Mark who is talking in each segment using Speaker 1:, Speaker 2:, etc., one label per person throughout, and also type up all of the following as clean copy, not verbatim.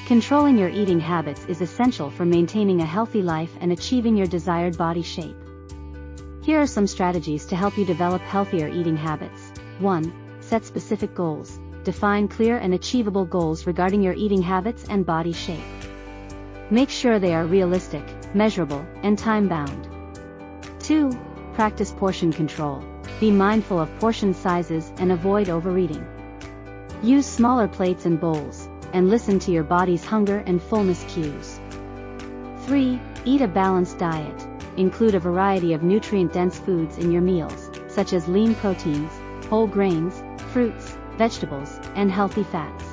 Speaker 1: Controlling your eating habits is essential for maintaining a healthy life and achieving your desired body shape. Here are some strategies to help you develop healthier eating habits. 1. Set specific goals. Define clear and achievable goals regarding your eating habits and body shape. Make sure they are realistic, measurable, and time-bound. 2. Practice portion control. Be mindful of portion sizes and avoid overeating. Use smaller plates and bowls, and listen to your body's hunger and fullness cues. 3. Eat a balanced diet. Include a variety of nutrient-dense foods in your meals, such as lean proteins, whole grains, fruits, vegetables, and healthy fats.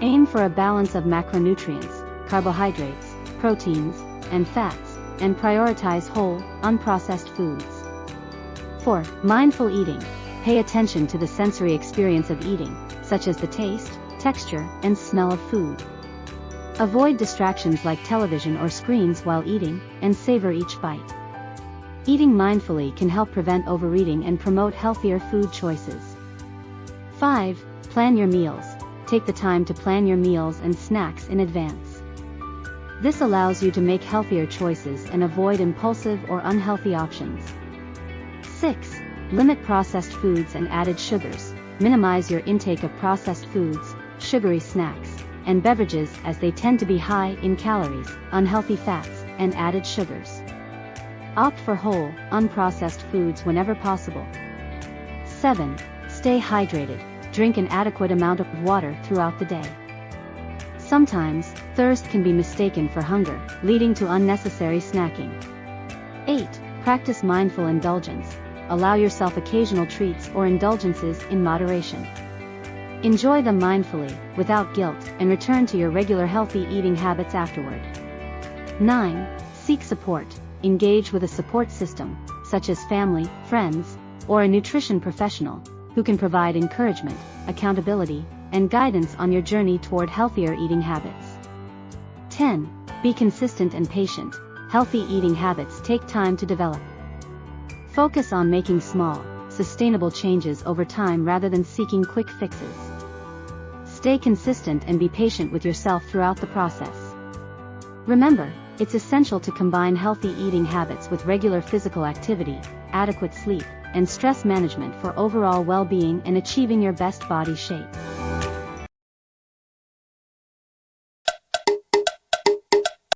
Speaker 1: Aim for a balance of macronutrients, carbohydrates, proteins, and fats, and prioritize whole, unprocessed foods. 4. Mindful eating. Pay attention to the sensory experience of eating, such as the taste, texture, and smell of food. Avoid distractions like television or screens while eating, and savor each bite. Eating mindfully can help prevent overeating and promote healthier food choices. 5. Plan your meals. Take the time to plan your meals and snacks in advance. This allows you to make healthier choices and avoid impulsive or unhealthy options. 6. Limit processed foods and added sugars. Minimize your intake of processed foods, sugary snacks, and beverages as they tend to be high in calories, unhealthy fats, and added sugars. Opt for whole, unprocessed foods whenever possible. 7. Stay hydrated. Drink an adequate amount of water throughout the day. Sometimes, thirst can be mistaken for hunger, leading to unnecessary snacking. 8. Practice mindful indulgence. Allow yourself occasional treats or indulgences in moderation. Enjoy them mindfully, without guilt, and return to your regular healthy eating habits afterward. 9. Seek support. Engage with a support system, such as family, friends, or a nutrition professional, who can provide encouragement, accountability, and guidance on your journey toward healthier eating habits. 10. Be consistent and patient. Healthy eating habits take time to develop. Focus on making small, sustainable changes over time rather than seeking quick fixes. Stay consistent and be patient with yourself throughout the process. Remember, it's essential to combine healthy eating habits with regular physical activity, adequate sleep, and stress management for overall well-being and achieving your best body shape.